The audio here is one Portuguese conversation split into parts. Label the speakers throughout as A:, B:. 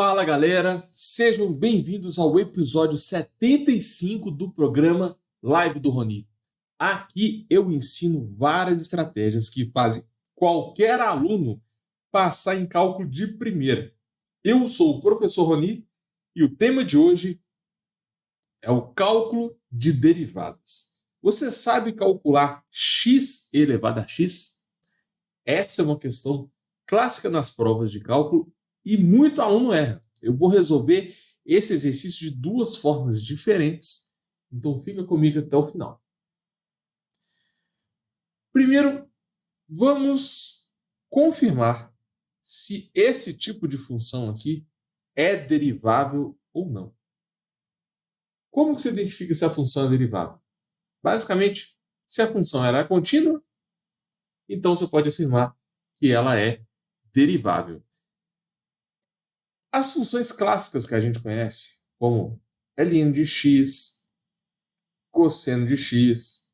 A: Fala galera, sejam bem-vindos ao episódio 75 do programa Live do Roni. Aqui eu ensino várias estratégias que fazem qualquer aluno passar em cálculo de primeira. Eu sou o professor Roni e o tema de hoje é o cálculo de derivadas. Você sabe calcular x elevado a x? Essa é uma questão clássica nas provas de cálculo e muito aluno erra. Eu vou resolver esse exercício de duas formas diferentes, então fica comigo até o final. Primeiro, vamos confirmar se esse tipo de função aqui é derivável ou não. Como que você identifica se a função é derivável? Basicamente, se a função ela é contínua, então você pode afirmar que ela é derivável. As funções clássicas que a gente conhece, como ln de x, cosseno de x,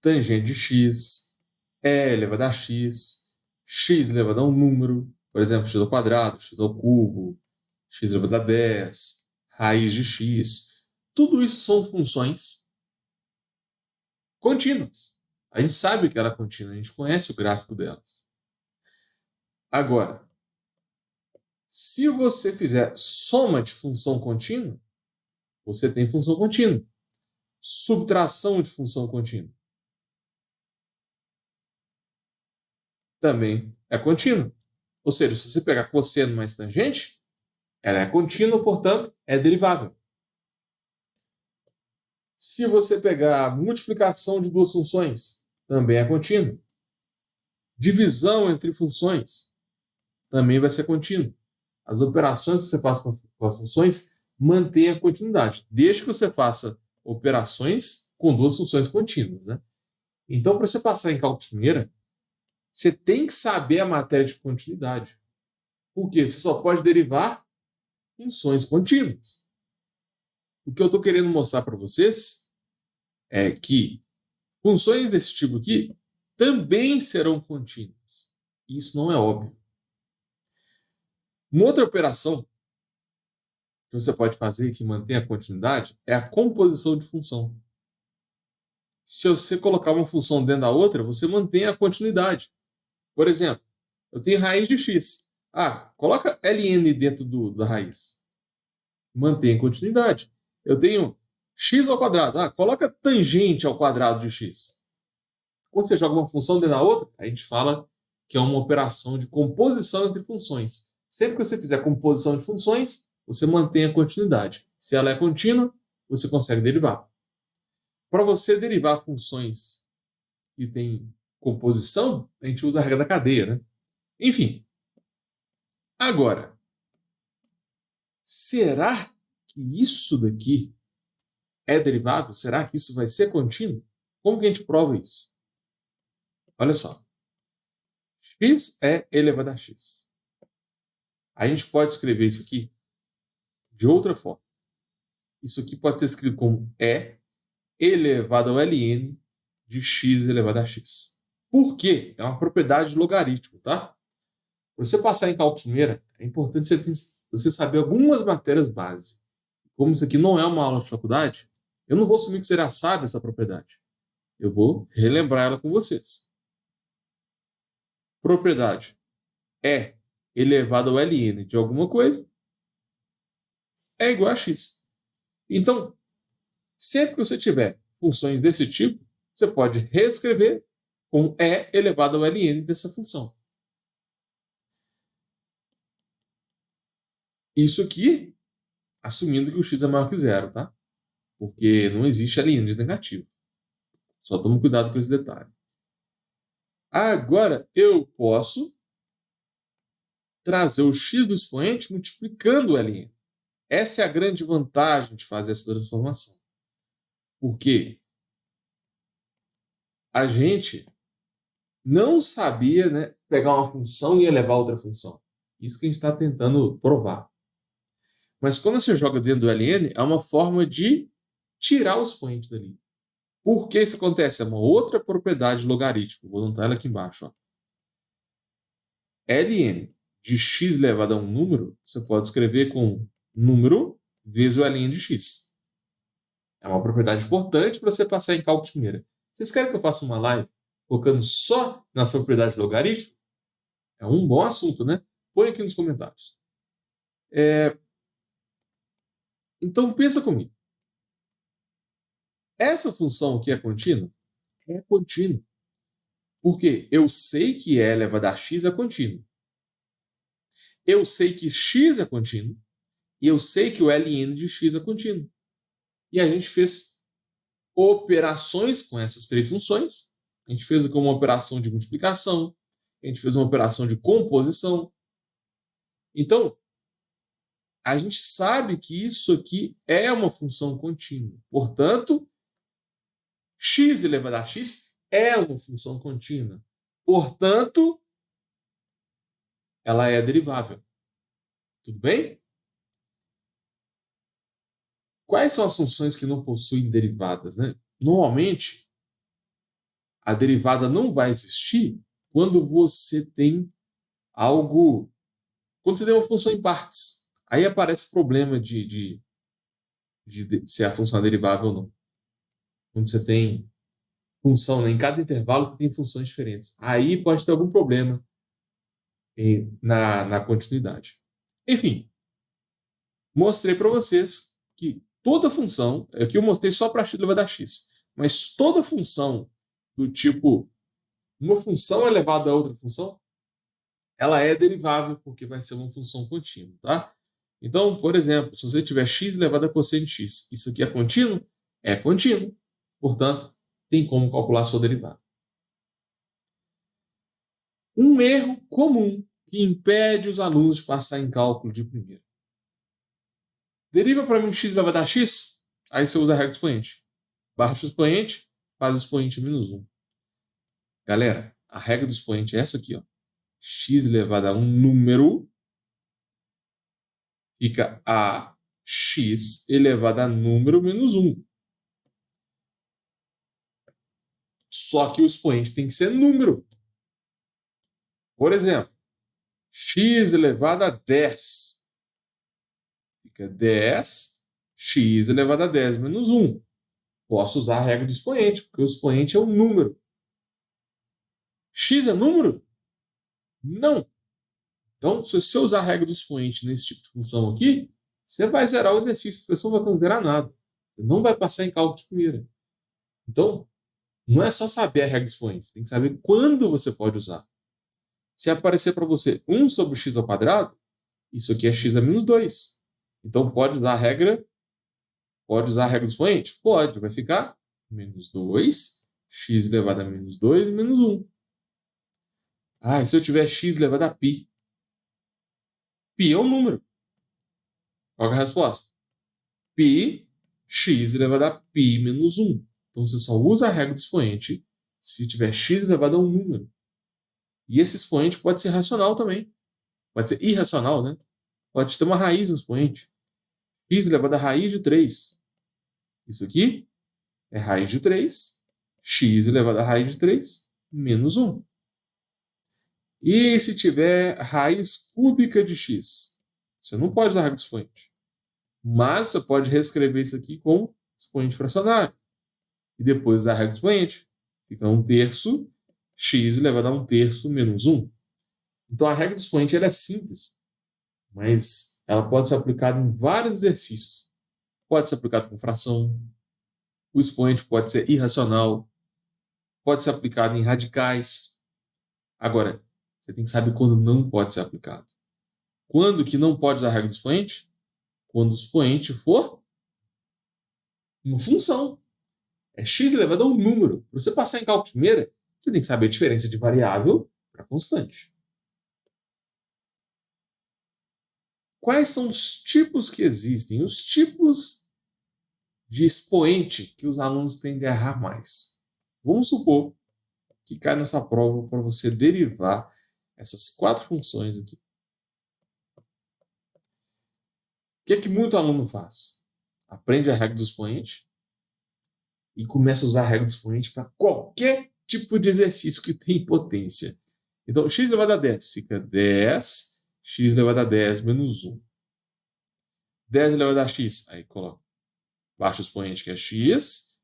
A: tangente de x, e elevado a x, x elevado a um número, por exemplo, x ao quadrado, x ao cubo, x elevado a 10, raiz de x, tudo isso são funções contínuas. A gente sabe que ela é contínua, a gente conhece o gráfico delas. Agora, se você fizer soma de função contínua, você tem função contínua. Subtração de função contínua também é contínua. Ou seja, se você pegar cosseno mais tangente, ela é contínua, portanto, é derivável. Se você pegar multiplicação de duas funções, também é contínua. Divisão entre funções também vai ser contínua. As operações que você faz com as funções mantêm a continuidade, desde que você faça operações com duas funções contínuas, né? Então, para você passar em cálculo de primeira, você tem que saber a matéria de continuidade. Por quê? Você só pode derivar funções contínuas. O que eu estou querendo mostrar para vocês é que funções desse tipo aqui também serão contínuas. Isso não é óbvio. Uma outra operação que você pode fazer que mantém a continuidade é a composição de função. Se você colocar uma função dentro da outra, você mantém a continuidade. Por exemplo, eu tenho raiz de x. Coloca ln dentro da raiz. Mantém a continuidade. Eu tenho x ao quadrado. Coloca tangente ao quadrado de x. Quando você joga uma função dentro da outra, a gente fala que é uma operação de composição entre funções. Sempre que você fizer composição de funções, você mantém a continuidade. Se ela é contínua, você consegue derivar. Para você derivar funções que têm composição, a gente usa a regra da cadeia, né? Enfim. Agora, será que isso daqui é derivável? Será que isso vai ser contínuo? Como que a gente prova isso? Olha só. X é elevado a x. A gente pode escrever isso aqui de outra forma. Isso aqui pode ser escrito como E elevado ao ln de x elevado a x. Por quê? É uma propriedade de logaritmo, tá? Para você passar em cálculo de primeira, é importante você saber algumas matérias base. Como isso aqui não é uma aula de faculdade, eu não vou assumir que você já sabe essa propriedade. Eu vou relembrar ela com vocês. Propriedade E elevado ao ln de alguma coisa é igual a x. Então, sempre que você tiver funções desse tipo, você pode reescrever com E elevado ao ln dessa função. Isso aqui, assumindo que o x é maior que zero, tá? Porque não existe ln de negativo. Só tome cuidado com esse detalhe. Agora, eu posso trazer o x do expoente multiplicando o ln. Essa é a grande vantagem de fazer essa transformação. Porque a gente não sabia, né, pegar uma função e elevar outra função. Isso que a gente está tentando provar. Mas quando você joga dentro do ln, é uma forma de tirar o expoente dali. Por que isso acontece? É uma outra propriedade logarítmica. Vou anotar ela aqui embaixo. Ó. ln de x elevado a um número, você pode escrever com número vezes o ln de x. É uma propriedade importante para você passar em cálculo de primeira. Vocês querem que eu faça uma live focando só nas propriedades de logaritmo? É um bom assunto, né? Põe aqui nos comentários. Então, pensa comigo. Essa função aqui é contínua? É contínua. Porque eu sei que e elevado a x é contínuo. Eu sei que x é contínuo. E eu sei que o ln de x é contínuo. E a gente fez operações com essas três funções. A gente fez aqui uma operação de multiplicação. A gente fez uma operação de composição. Então, a gente sabe que isso aqui é uma função contínua. Portanto, x elevado a x é uma função contínua. Portanto, ela é derivável. Tudo bem? Quais são as funções que não possuem derivadas, né? Normalmente, a derivada não vai existir quando você tem algo... Quando você tem uma função em partes. Aí aparece problema de se a função é derivável ou não. Quando você tem função, né? Em cada intervalo você tem funções diferentes. Aí pode ter algum problema na continuidade. Enfim, mostrei para vocês que toda função, aqui eu mostrei só para x elevado a x, mas toda função do tipo uma função elevada a outra função, ela é derivável porque vai ser uma função contínua, tá? Então, por exemplo, se você tiver x elevado a cosseno de x, isso aqui é contínuo? É contínuo. Portanto, tem como calcular a sua derivada. Um erro comum que impede os alunos de passar em cálculo de primeira. Deriva para mim x elevado a x, aí você usa a regra do expoente. Baixa o expoente, faz o expoente menos 1. Galera, a regra do expoente é essa aqui, ó. X elevado a um número fica a x elevado a número menos 1. Só que o expoente tem que ser número. Por exemplo, x elevado a 10. Fica 10, x elevado a 10 menos 1. Posso usar a regra do expoente, porque o expoente é um número. X é número? Não. Então, se você usar a regra do expoente nesse tipo de função aqui, você vai zerar o exercício, a pessoa não vai considerar nada. Você não vai passar em cálculo de primeira. Então, não é só saber a regra do expoente, você tem que saber quando você pode usar. Se aparecer para você 1 sobre x ao quadrado, isso aqui é x a menos 2. Então, pode usar a regra do expoente? Pode, vai ficar menos 2, x elevado a menos 2 menos 1. Ah, e se eu tiver x elevado a π? Π é um número. Qual é a resposta? Π, x elevado a π menos 1. Então, você só usa a regra do expoente se tiver x elevado a um número. E esse expoente pode ser racional também. Pode ser irracional, né? Pode ter uma raiz no expoente. X elevado a raiz de 3. Isso aqui é raiz de 3. X elevado a raiz de 3 menos 1. E se tiver raiz cúbica de x? Você não pode usar a regra do expoente. Mas você pode reescrever isso aqui com expoente fracionário. E depois usar a regra do expoente. Fica 1/3 x elevado a 1/3 menos 1. Então a regra do expoente ela é simples, mas ela pode ser aplicada em vários exercícios. Pode ser aplicado com fração. O expoente pode ser irracional. Pode ser aplicado em radicais. Agora, você tem que saber quando não pode ser aplicado. Quando que não pode usar a regra do expoente? Quando o expoente for uma função. É x elevado a um número. Para você passar em cálculo de primeira, você tem que saber a diferença de variável para constante. Quais são os tipos que existem? Os tipos de expoente que os alunos tendem a errar mais. Vamos supor que cai nessa prova para você derivar essas 4 funções aqui. O que é que muito aluno faz? Aprende a regra do expoente e começa a usar a regra do expoente para qualquer tipo de exercício que tem potência. Então, x elevado a 10 fica 10, x elevado a 10 menos 1. 10 elevado a x, aí coloca baixo expoente que é x,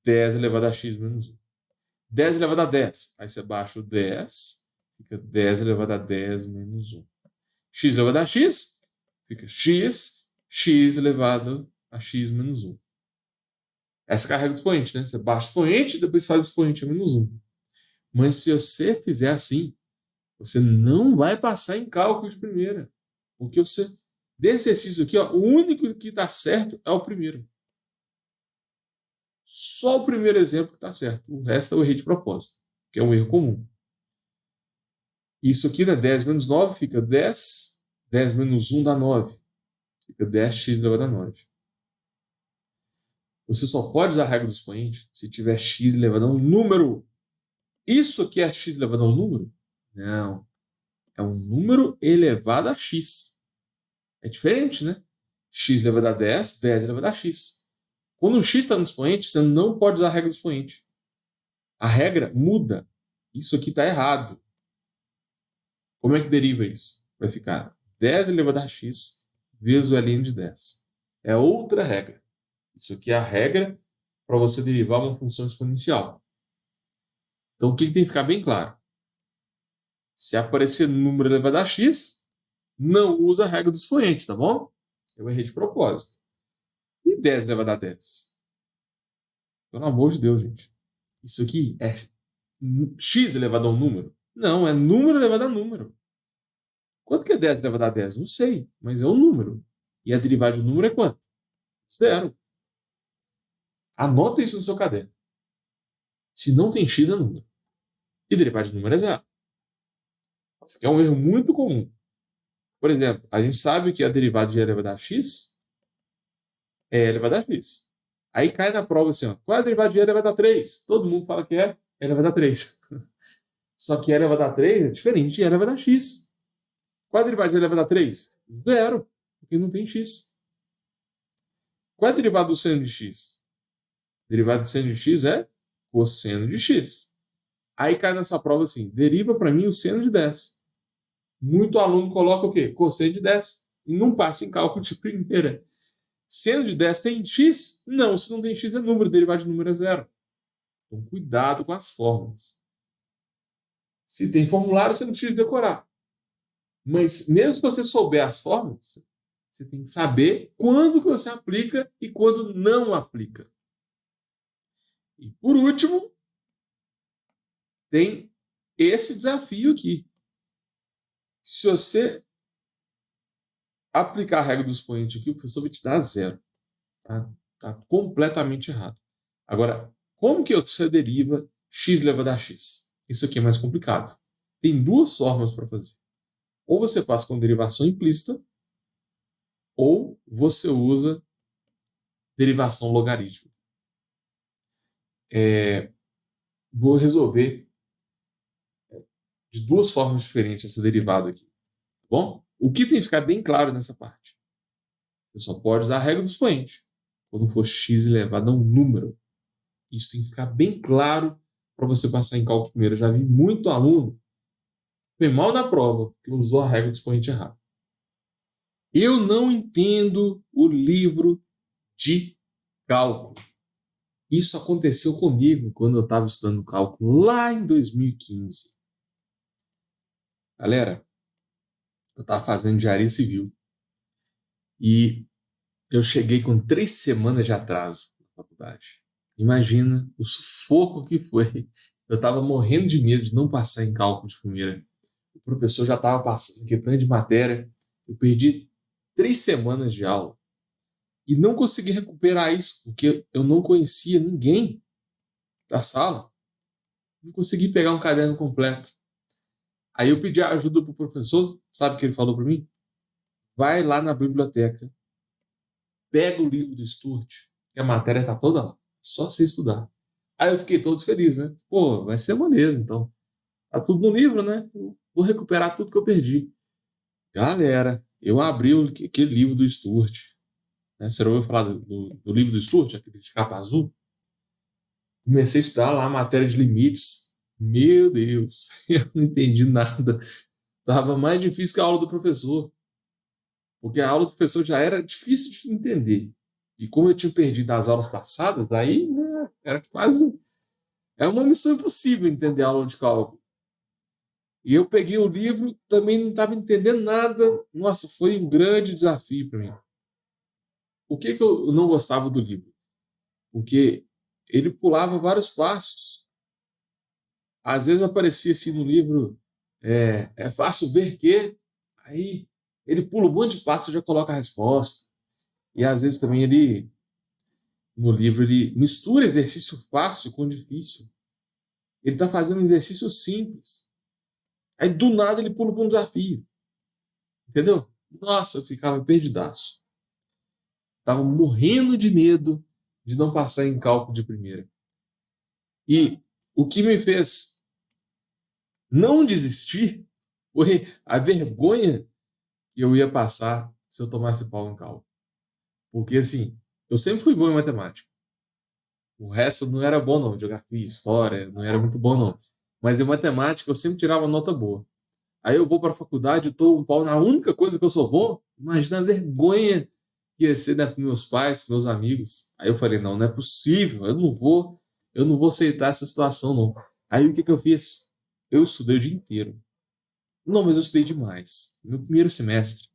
A: 10 elevado a x menos 1. 10 elevado a 10, aí você baixa o 10, fica 10 elevado a 10 menos 1. X elevado a x, fica x elevado a x menos 1. Essa carrega do expoente, né? Você baixa o expoente, depois faz o expoente a menos 1. Mas se você fizer assim, você não vai passar em cálculo de primeira. Porque desse exercício aqui, ó, o único que está certo é o primeiro. Só o primeiro exemplo que está certo. O resto eu errei de propósito, que é um erro comum. Isso aqui, né? 10 menos 9 fica 10. 10 menos 1 dá 9. Fica 10x elevado a 9. Você só pode usar a regra do expoente se tiver x elevado a um número. Isso aqui é x elevado a um número? Não. É um número elevado a x. É diferente, né? X elevado a 10, 10 elevado a x. Quando o x está no expoente, você não pode usar a regra do expoente. A regra muda. Isso aqui está errado. Como é que deriva isso? Vai ficar 10 elevado a x vezes o ln de 10. É outra regra. Isso aqui é a regra para você derivar uma função exponencial. Então, o que tem que ficar bem claro? Se aparecer número elevado a x, não usa a regra do expoente, tá bom? Eu errei de propósito. E 10 elevado a 10? Pelo amor de Deus, gente. Isso aqui é x elevado a um número? Não, é número elevado a número. Quanto que é 10 elevado a 10? Não sei, mas é um número. E a derivada de um número é quanto? 0. Anota isso no seu caderno. Se não tem x, é número. E derivada de número é 0. Isso aqui é um erro muito comum. Por exemplo, a gente sabe que a derivada de e elevado a x é e elevado a x. Aí cai na prova assim, ó, qual é a derivada de e elevado a 3? Todo mundo fala que é e elevado a 3. Só que e elevado a 3 é diferente de e elevado a x. Qual é a derivada de e elevado a 3? 0, porque não tem x. Qual é a derivada do seno de x? A derivada do seno de x é cosseno de x. Aí cai nessa prova assim, deriva para mim o seno de 10. Muito aluno coloca o quê? Cosseno de 10. E não passa em cálculo de primeira. Seno de 10 tem x? Não, se não tem x é número, derivada de número é 0. Então, cuidado com as fórmulas. Se tem formulário, você não precisa decorar. Mas mesmo se você souber as fórmulas, você tem que saber quando que você aplica e quando não aplica. E por último, tem esse desafio aqui. Se você aplicar a regra do expoente aqui, o professor vai te dar 0. Tá completamente errado. Agora, como que você deriva x elevado a x? Isso aqui é mais complicado. Tem duas formas para fazer. Ou você faz com derivação implícita, ou você usa derivação logarítmica. Vou resolver de duas formas diferentes essa derivada aqui. Tá bom? O que tem que ficar bem claro nessa parte? Você só pode usar a regra do expoente quando for x elevado a um número. Isso tem que ficar bem claro para você passar em cálculo primeiro. Eu já vi muito aluno foi mal na prova que usou a regra do expoente errado. Eu não entendo o livro de cálculo. Isso aconteceu comigo quando eu estava estudando cálculo lá em 2015. Galera, eu estava fazendo engenharia civil e eu cheguei com 3 semanas de atraso na faculdade. Imagina o sufoco que foi. Eu estava morrendo de medo de não passar em cálculo de primeira. O professor já estava passando questão de matéria. Eu perdi 3 semanas de aula. E não consegui recuperar isso, porque eu não conhecia ninguém da sala. Não consegui pegar um caderno completo. Aí eu pedi ajuda para o professor. Sabe o que ele falou para mim? Vai lá na biblioteca. Pega o livro do Sturt, que a matéria está toda lá. Só você estudar. Aí eu fiquei todo feliz, né? Pô, vai ser moleza, então. Tá tudo no livro, né? Eu vou recuperar tudo que eu perdi. Galera, eu abri aquele livro do Sturt. Né? Você ouviu falar do livro do Sturt, aquele de capa azul? Comecei a estudar lá a matéria de limites. Meu Deus, eu não entendi nada. Estava mais difícil que a aula do professor, porque a aula do professor já era difícil de entender. E como eu tinha perdido as aulas passadas, aí, né, era quase... É uma missão impossível entender a aula de cálculo. E eu peguei o livro, também não estava entendendo nada. Nossa, foi um grande desafio para mim. O que eu não gostava do livro? Porque ele pulava vários passos. Às vezes aparecia assim no livro, é fácil ver que, aí ele pula um monte de passos e já coloca a resposta. E às vezes também no livro, ele mistura exercício fácil com difícil. Ele está fazendo um exercício simples. Aí do nada ele pula para um desafio. Entendeu? Nossa, eu ficava perdidaço. Tava morrendo de medo de não passar em cálculo de primeira. E o que me fez não desistir foi a vergonha que eu ia passar se eu tomasse pau em cálculo. Porque, assim, eu sempre fui bom em matemática. O resto não era bom, não. Geografia, história, não era muito bom, não. Mas em matemática eu sempre tirava nota boa. Aí eu vou para a faculdade e tô um pau na única coisa que eu sou bom. Imagina a vergonha que ia ser, né, com meus pais, com meus amigos. Aí eu falei, não, não é possível. Eu não vou aceitar essa situação, não. Aí o que eu fiz? Eu estudei o dia inteiro. Não, mas eu estudei demais. No primeiro semestre,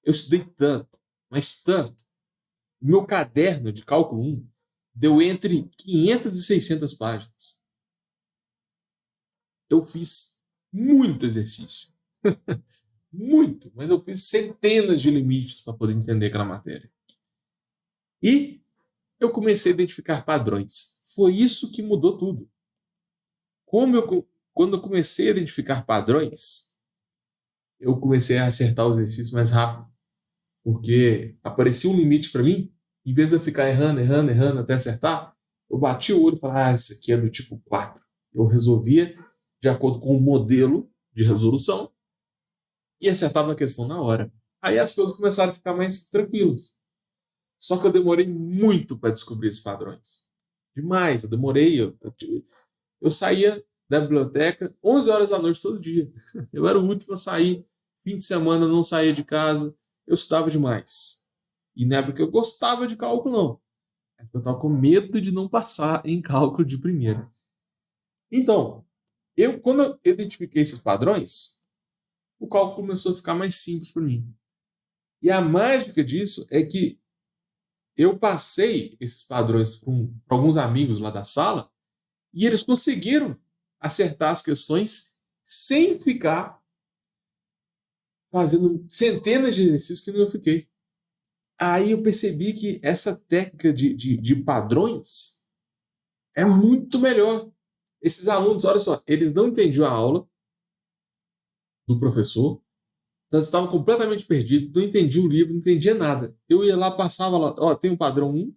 A: eu estudei tanto, mas tanto. O meu caderno de cálculo 1 deu entre 500 e 600 páginas. Eu fiz muito exercício. Muito, mas eu fiz centenas de limites para poder entender aquela matéria. E eu comecei a identificar padrões. Foi isso que mudou tudo. Quando eu comecei a identificar padrões, eu comecei a acertar os exercícios mais rápido. Porque aparecia um limite para mim, em vez de eu ficar errando até acertar, eu bati o olho e falava, esse aqui é do tipo 4. Eu resolvia de acordo com o modelo de resolução e acertava a questão na hora. Aí as coisas começaram a ficar mais tranquilas. Só que eu demorei muito para descobrir esses padrões. Demais, eu demorei. Eu saía da biblioteca 11 horas da noite todo dia. Eu era o último a sair. Fim de semana eu não saía de casa. Eu estudava demais. E não é porque eu gostava de cálculo, não. É porque eu estava com medo de não passar em cálculo de primeira. Então, quando eu identifiquei esses padrões, o cálculo começou a ficar mais simples para mim. E a mágica disso é que eu passei esses padrões para alguns amigos lá da sala e eles conseguiram acertar as questões sem ficar fazendo centenas de exercícios que eu fiquei. Aí eu percebi que essa técnica de padrões é muito melhor. Esses alunos, olha só, eles não entendiam a aula do professor, eles estavam completamente perdidos, não entendiam o livro, não entendia nada. Eu ia lá, passava lá, ó, tem um padrão 1,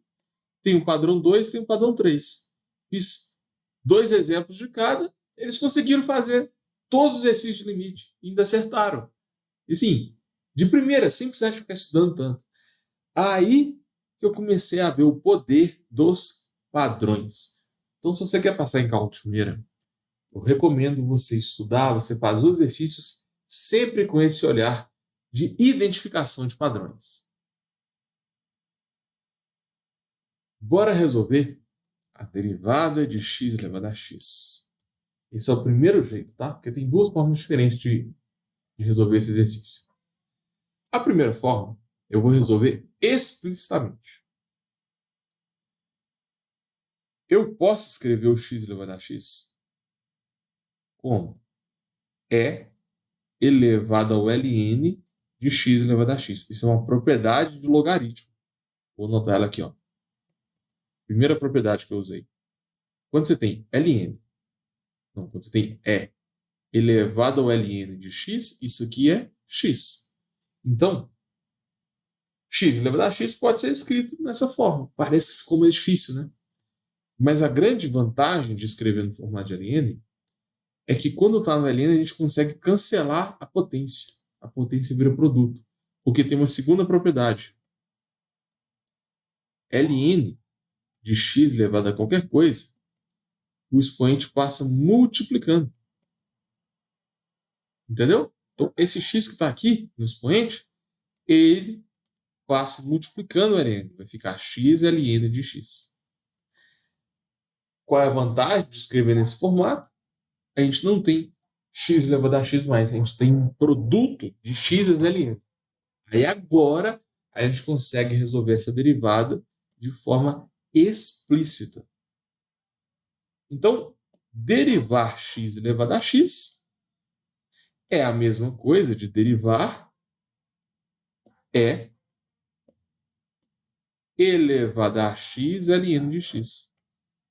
A: tem um padrão 2, tem um padrão 3. Fiz 2 exemplos de cada, eles conseguiram fazer todos os exercícios de limite, e ainda acertaram. E sim, de primeira, sem precisar de ficar estudando tanto. Aí que eu comecei a ver o poder dos padrões. Então, se você quer passar em cálculo de primeira, eu recomendo você estudar, você fazer os exercícios sempre com esse olhar de identificação de padrões. Bora resolver a derivada de x elevado a x. Esse é o primeiro jeito, tá? Porque tem 2 formas diferentes de resolver esse exercício. A primeira forma, eu vou resolver explicitamente. Eu posso escrever o x elevado a x como E elevado ao ln de x elevado a x. Isso é uma propriedade de logaritmo. Vou anotar ela aqui, ó. Primeira propriedade que eu usei. Quando você tem ln, não, quando você tem E elevado ao ln de x, isso aqui é x. Então, x elevado a x pode ser escrito nessa forma. Parece que ficou mais difícil, né? Mas a grande vantagem de escrever no formato de ln é que quando está no ln a gente consegue cancelar a potência. A potência vira produto. Porque tem uma segunda propriedade. ln de x elevado a qualquer coisa, o expoente passa multiplicando. Entendeu? Então, esse x que está aqui no expoente, ele passa multiplicando o ln. Vai ficar x ln de x. Qual é a vantagem de escrever nesse formato? A gente não tem x elevado a x mais, a gente tem um produto de x vezes ln. Aí agora a gente consegue resolver essa derivada de forma explícita. Então, derivar x elevado a x é a mesma coisa de derivar e elevado a x ln de x.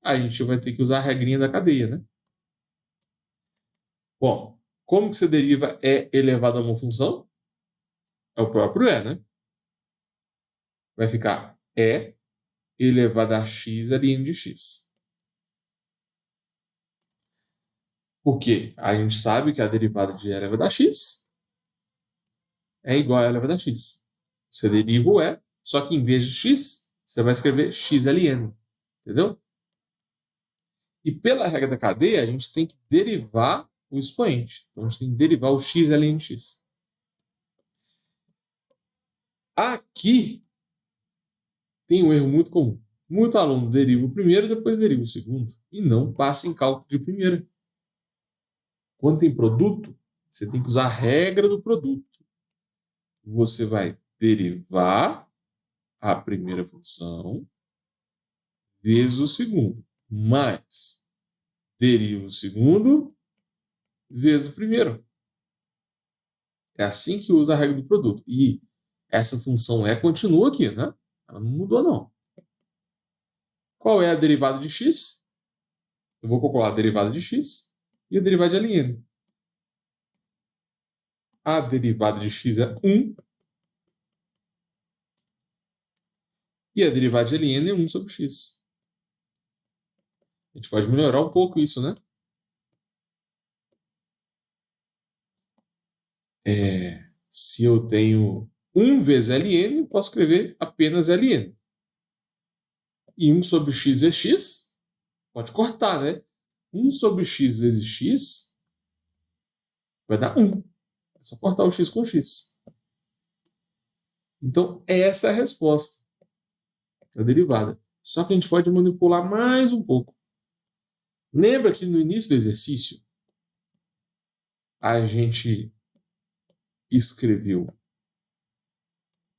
A: A gente vai ter que usar a regrinha da cadeia, né? Bom, como que você deriva e elevado a uma função? É o próprio e, né? Vai ficar e elevado a x ln de x. Porque a gente sabe que a derivada de e elevado a x é igual a e elevado a x. Você deriva o e, só que em vez de x, você vai escrever x ln. Entendeu? E pela regra da cadeia, a gente tem que derivar o expoente. Então, a gente tem que derivar o x ln de x. Aqui tem um erro muito comum. Muito aluno deriva o primeiro e depois deriva o segundo. E não passa em cálculo de primeira. Quando tem produto, você tem que usar a regra do produto. Você vai derivar a primeira função vezes o segundo, mais deriva o segundo vezes o primeiro. É assim que usa a regra do produto. E essa função e continua aqui, né? Ela não mudou, não. Qual é a derivada de x? Eu vou calcular a derivada de x e a derivada de ln. A derivada de x é 1 e a derivada de ln é 1 sobre x. A gente pode melhorar um pouco isso, né? Se eu tenho 1 vezes ln, eu posso escrever apenas ln. E 1 sobre x é x, pode cortar, né? 1 sobre x vezes x vai dar 1. É só cortar o x com x. Então, essa é a resposta da derivada. Só que a gente pode manipular mais um pouco. Lembra que no início do exercício, a gente escreveu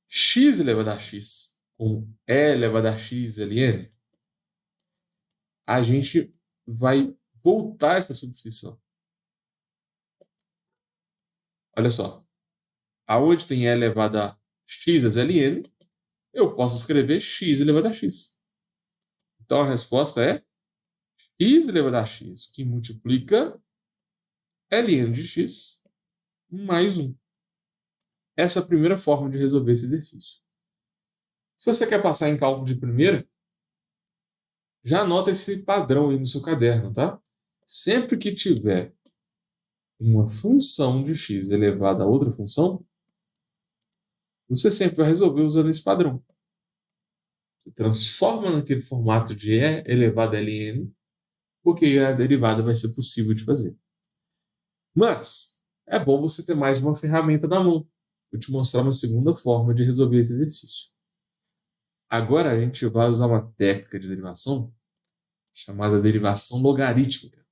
A: x elevado a x com e elevado a x ln? A gente vai voltar essa substituição. Olha só. Aonde tem e elevado a x vezes ln, eu posso escrever x elevado a x. Então a resposta é x elevado a x, que multiplica ln de x mais 1. Essa é a primeira forma de resolver esse exercício. Se você quer passar em cálculo de primeira, já anota esse padrão aí no seu caderno, tá? Sempre que tiver uma função de x elevada a outra função, você sempre vai resolver usando esse padrão. Você transforma naquele formato de e elevado a ln, porque a derivada vai ser possível de fazer. Mas é bom você ter mais de uma ferramenta na mão. Vou te mostrar uma segunda forma de resolver esse exercício. Agora a gente vai usar uma técnica de derivação chamada derivação logarítmica.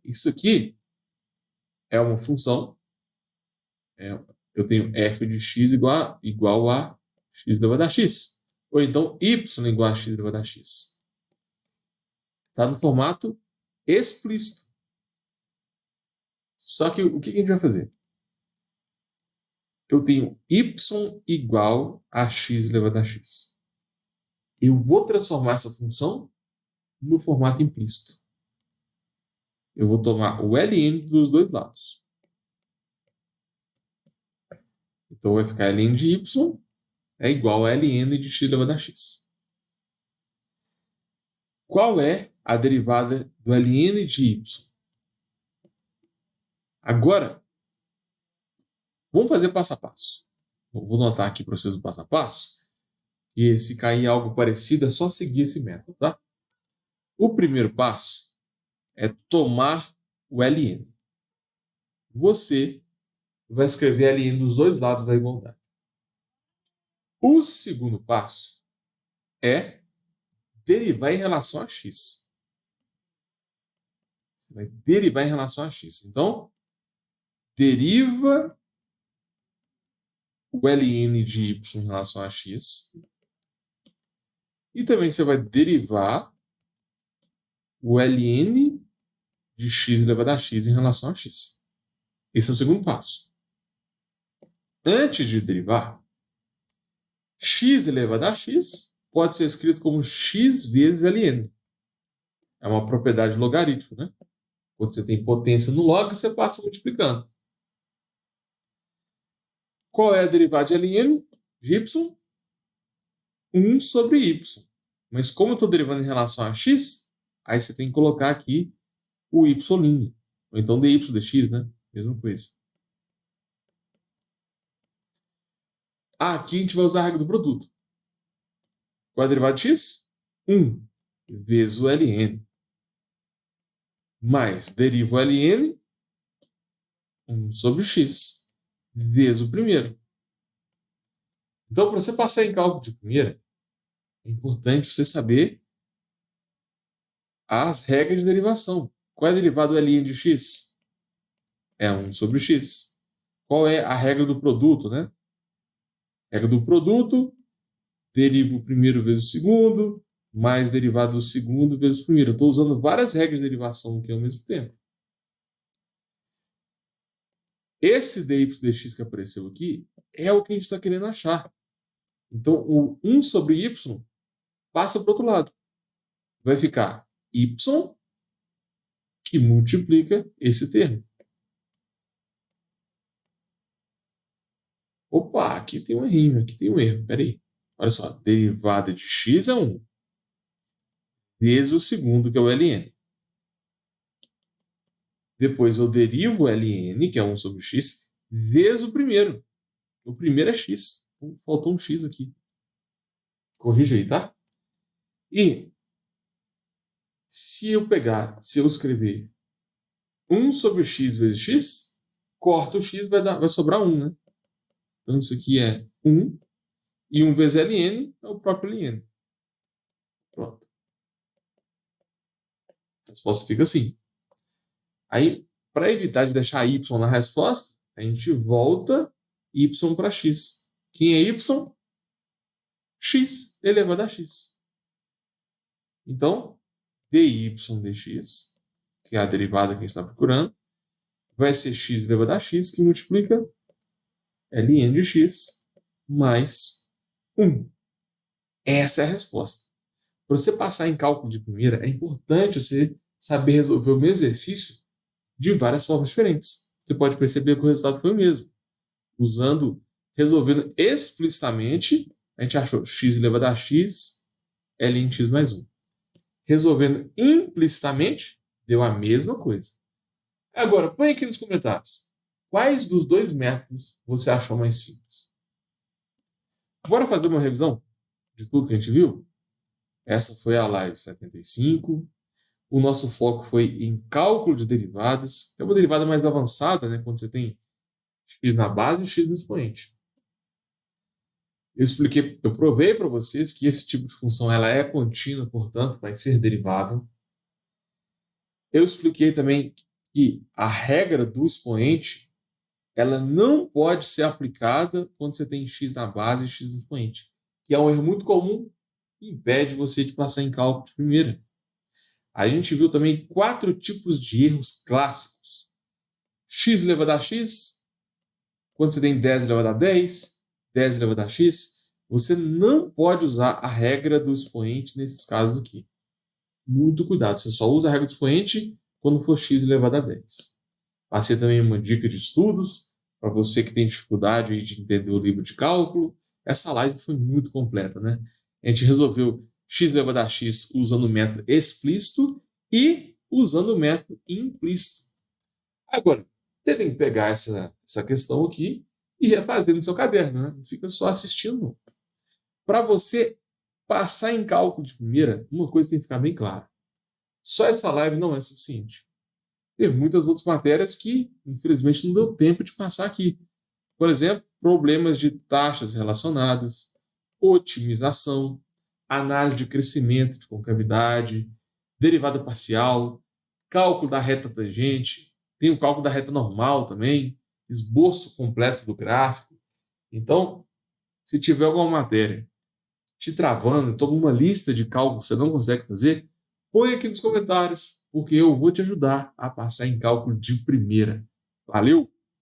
A: Isso aqui é uma função. Eu tenho f de x igual a x elevado a x. Ou então y igual a x elevado a x. Está no formato explícito. Só que o que a gente vai fazer? Eu tenho y igual a x elevado a x. Eu vou transformar essa função no formato implícito. Eu vou tomar o ln dos dois lados. Então vai ficar ln de y é igual a ln de x elevado a x. Qual é a derivada do ln de y? Agora, vamos fazer passo a passo. Vou anotar aqui para vocês o passo a passo. E se cair algo parecido, é só seguir esse método, tá? O primeiro passo é tomar o ln. você vai escrever LN dos dois lados da igualdade. O segundo passo é derivar em relação a x. Você vai derivar em relação a x. Então, deriva o ln de y em relação a x. E também você vai derivar o ln de x elevado a x em relação a x. Esse é o segundo passo. Antes de derivar, x elevado a x pode ser escrito como x vezes ln. É uma propriedade logarítmica, né? Quando você tem potência no log, você passa multiplicando. Qual é a derivada de ln de y? 1 sobre y. Mas como eu estou derivando em relação a x, aí você tem que colocar aqui o y'. Ou então dy dx, né? Mesma coisa. Aqui a gente vai usar a regra do produto. Qual é a derivada de x? 1 vezes o ln. Mais deriva o ln, 1 sobre x, vezes o primeiro. Então, para você passar em cálculo de primeira, é importante você saber as regras de derivação. Qual é a derivada do ln de x? É 1 sobre x. Qual é a regra do produto, né? Regra do produto, deriva o primeiro vezes o segundo, mais derivada do segundo vezes o primeiro. Eu estou usando várias regras de derivação aqui ao mesmo tempo. Esse dy dx que apareceu aqui é o que a gente está querendo achar. Então, o 1 sobre y passa para o outro lado. Vai ficar y que multiplica esse termo. Opa, aqui tem um errinho, aqui tem um erro. Espera aí. Olha só, derivada de x é 1 vezes o segundo, que é o ln. Depois eu derivo o ln, que é 1 sobre x, vezes o primeiro. O primeiro é x. Faltou um x aqui. Corrija aí, tá? E se eu escrever 1 sobre x vezes x, corta o x, vai sobrar 1, né? Então isso aqui é 1, e 1 vezes ln é o próprio ln. Pronto. A resposta fica assim. Aí, para evitar de deixar y na resposta, a gente volta y para x. Quem é y? X elevado a x. Então, dy dx, que é a derivada que a gente está procurando, vai ser x elevado a x, que multiplica ln de x mais 1. Essa é a resposta. Para você passar em cálculo de primeira, é importante você saber resolver o mesmo exercício de várias formas diferentes. Você pode perceber que o resultado foi o mesmo. Resolvendo explicitamente, a gente achou x elevado a x, ln de x mais 1. Resolvendo implicitamente, deu a mesma coisa. Agora, põe aqui nos comentários. Quais dos dois métodos você achou mais simples? Bora fazer uma revisão de tudo que a gente viu? Essa foi a live 75. O nosso foco foi em cálculo de derivadas. É uma derivada mais avançada, né? Quando você tem x na base e x no expoente. Eu provei para vocês que esse tipo de função ela é contínua, portanto, vai ser derivável. Eu expliquei também que a regra do expoente ela não pode ser aplicada quando você tem x na base e x no expoente, que é um erro muito comum e impede você de passar em cálculo de primeira. A gente viu também 4 tipos de erros clássicos. X elevado a x, quando você tem 10 elevado a 10, 10 elevado a x, você não pode usar a regra do expoente nesses casos aqui. Muito cuidado, você só usa a regra do expoente quando for x elevado a 10. Passei também uma dica de estudos para você que tem dificuldade de entender o livro de cálculo. Essa live foi muito completa, né? A gente resolveu x elevado a x usando o método explícito e usando o método implícito. Agora, você tem que pegar essa questão aqui e refazer no seu caderno, né? Não fica só assistindo, não. Para você passar em cálculo de primeira, uma coisa tem que ficar bem clara. Só essa live não é suficiente. Teve muitas outras matérias que, infelizmente, não deu tempo de passar aqui. Por exemplo, problemas de taxas relacionadas, otimização, análise de crescimento de concavidade, derivada parcial, cálculo da reta tangente, tem o cálculo da reta normal também, esboço completo do gráfico. Então, se tiver alguma matéria te travando, então uma lista de cálculos que você não consegue fazer, põe aqui nos comentários, porque eu vou te ajudar a passar em cálculo de primeira. Valeu!